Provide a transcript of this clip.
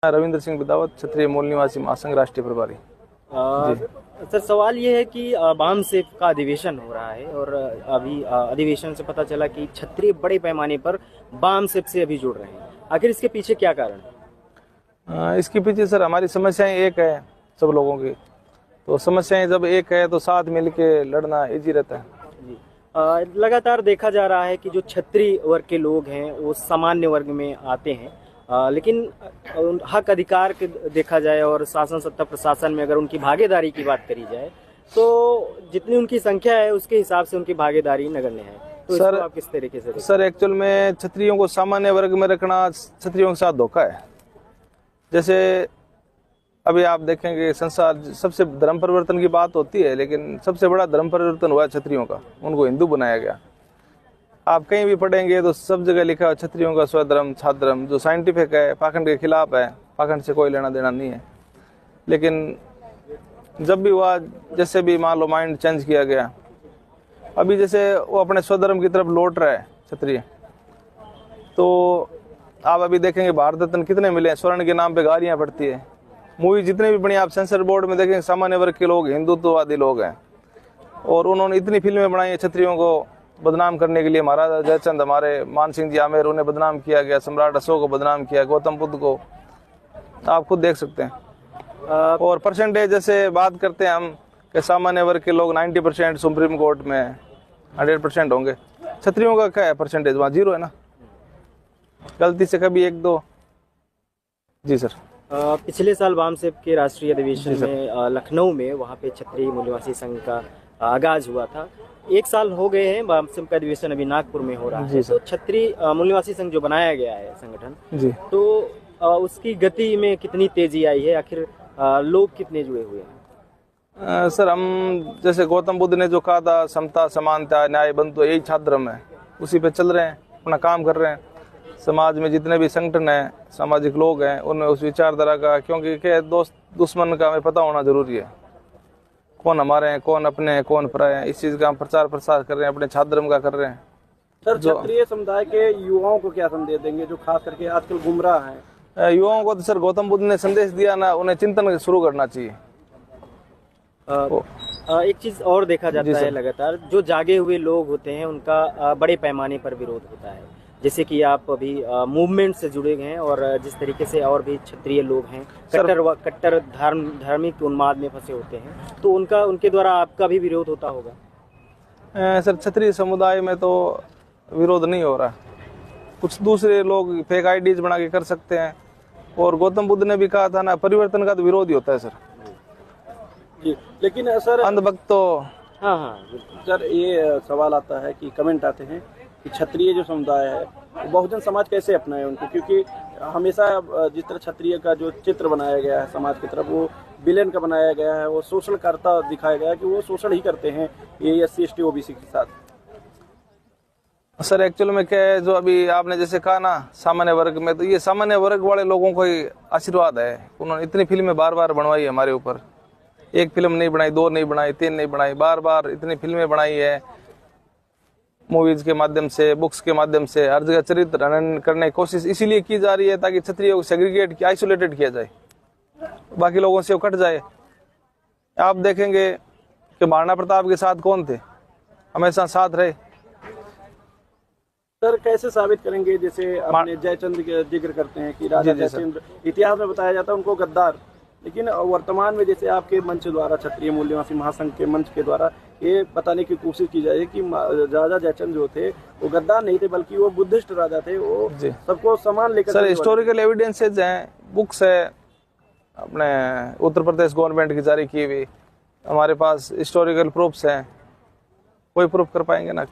रविंद्र सिंह बिदावत, क्षत्रिय मूल निवासी महासंघ राष्ट्रीय प्रभारी। सर, सवाल ये है कि बाम सेप का अधिवेशन हो रहा है और अभी अधिवेशन से पता चला कि क्षत्रिय बड़े पैमाने पर बाम सेप से अभी जुड़ रहे हैं। आखिर इसके पीछे क्या कारण है? इसके पीछे सर हमारी समस्याएं एक है सब लोगों की, तो समस्याएं जब एक है तो साथ मिलके लड़ना इजी रहता है। जी, लगातार देखा जा रहा है कि जो क्षत्रिय वर्ग के लोग हैं वो सामान्य वर्ग में आते हैं, लेकिन हक अधिकार के देखा जाए और शासन सत्ता प्रशासन में अगर उनकी भागीदारी की बात करी जाए तो जितनी उनकी संख्या है उसके हिसाब से उनकी भागीदारी नगण्य है। तो सर आप किस तरीके से सर एक्चुअल में क्षत्रियों को सामान्य वर्ग में रखना क्षत्रियों के साथ धोखा है। जैसे अभी आप देखेंगे संसार सबसे धर्म परिवर्तन की बात होती है, लेकिन सबसे बड़ा धर्म परिवर्तन हुआ क्षत्रियों का, उनको हिंदू बनाया गया। आप कहीं भी पढ़ेंगे तो सब जगह लिखा है क्षत्रियों का स्वधर्म छात्रधर्म, जो साइंटिफिक है, पाखंड के खिलाफ है, पाखंड से कोई लेना देना नहीं है। लेकिन जब भी हुआ, जैसे भी मान लो माइंड चेंज किया गया, अभी जैसे वो अपने स्वधर्म की तरफ लौट रहा है क्षत्रिय, तो आप अभी देखेंगे भारत रत्न कितने मिले हैं, स्वर्ण के नाम पे गालियां पड़ती है। मूवी जितने भी बनी आप सेंसर बोर्ड में देखेंगे सामान्य वर्ग के लोग, हिंदुत्ववादी लोग हैं, और उन्होंने इतनी फिल्में बनाई है क्षत्रियों को बदनाम करने के लिए। महाराजा जयचंद, हमारे मान सिंह जी आमेर, उन्हें बदनाम किया गया, सम्राट अशोक को बदनाम किया, गौतम बुद्ध को, आप खुद देख सकते हैं। और परसेंटेज जैसे बात करते हैं हम कि सामान्य वर्ग के लोग 90% सुप्रीम कोर्ट में 100% होंगे, क्षत्रियों का क्या है परसेंटेज? वहाँ 0 है ना, गलती से कभी 1-2। जी सर। पिछले साल वाम सेप के राष्ट्रीय अधिवेशन में लखनऊ में वहाँ पे क्षत्रिय मूल निवासी संघ का आगाज हुआ था। 1 साल हो गए हैं, वाम सेप का अधिवेशन अभी नागपुर में हो रहा है। तो क्षत्रिय मूल निवासी संघ जो बनाया गया है संगठन जी, तो उसकी गति में कितनी तेजी आई है? आखिर लोग कितने जुड़े हुए हैं? सर हम जैसे गौतम बुद्ध ने जो कहा था समता समानता न्याय बंधुत्व, यही छात्र धर्म है, उसी पे चल रहे हैं, अपना काम कर रहे हैं। समाज में जितने भी संगठन हैं, सामाजिक लोग हैं, उनमें उस विचारधारा का, क्योंकि क्या दोस्त दुश्मन का हमें पता होना जरूरी है, कौन हमारे हैं, कौन अपने हैं, कौन पराए हैं। इस चीज का हम प्रचार प्रसार कर रहे हैं, अपने छात्र धर्म का कर रहे हैं। सर, क्षत्रिय समुदाय के युवाओं को क्या संदेश देंगे जो खास करके आजकल गुमराह हैं? युवाओं को तो सर गौतम बुद्ध ने संदेश दिया ना, उन्हें चिंतन शुरू करना चाहिए। एक चीज और देखा जाता है लगातार, जो जागे हुए लोग होते हैं उनका बड़े पैमाने पर विरोध होता है। जैसे कि आप अभी मूवमेंट से जुड़े हैं और जिस तरीके से और भी क्षत्रिय लोग हैं कट्टर धार्मिक उन्माद में फंसे होते हैं, तो उनके द्वारा आपका भी विरोध होता होगा? सर क्षत्रिय समुदाय में तो विरोध नहीं हो रहा, कुछ दूसरे लोग फेक आईडीज बना के कर सकते हैं। और गौतम बुद्ध ने भी कहा था ना, परिवर्तन का तो विरोध ही होता है सर जी। लेकिन सर अंधभक्त तो हाँ सर, ये सवाल आता है कि कमेंट आते हैं कि क्षत्रिय जो समुदाय है वो बहुजन समाज कैसे अपनाए उनको, क्योंकि हमेशा जिस तरह क्षत्रिय का जो चित्र बनाया गया है समाज की तरफ, वो विलेन का बनाया गया है, वो शोषण करता दिखाया गया है कि वो शोषण ही करते हैं ये SC ST OBC के साथ। सर एक्चुअल में क्या है, जो अभी आपने जैसे कहा ना सामान्य वर्ग में, तो ये सामान्य वर्ग वाले लोगों को ही आशीर्वाद है। उन्होंने इतनी फिल्में बार बार बनवाई है हमारे ऊपर, एक फिल्म नहीं बनाई, 2 नहीं बनाई, 3 नहीं बनाई, बार बार इतनी फिल्में बनाई है, मूवीज के माध्यम से, बुक्स के माध्यम से, हर जगह चरित्र हनन करने की कोशिश इसीलिए की जा रही है ताकि क्षत्रियों को सेग्रीगेट किया, आइसोलेटेड किया जाए, बाकी लोगों से वो कट जाए। आप देखेंगे कि महाराणा प्रताप के साथ कौन थे, हमेशा साथ रहे। सर कैसे साबित करेंगे, जैसे अपने जयचंद के जिक्र करते हैं कि राजा जयचंद इतिहास में बताया जाता है उनको गद्दार, लेकिन वर्तमान में जैसे आपके मंच द्वारा, क्षत्रिय मूल निवासी महासंघ के मंच के द्वारा ये बताने की कोशिश की जाए कि राजा जयचंद जो थे वो गद्दार नहीं थे, बल्कि वो बुद्धिस्ट राजा थे, वो सबको समान लेकर। सर हिस्टोरिकल एविडेंसेज हैं, बुक्स है अपने उत्तर प्रदेश गवर्नमेंट की जारी की हुई, हमारे पास हिस्टोरिकल प्रूफ्स हैं, कोई प्रूफ कर पाएंगे ना।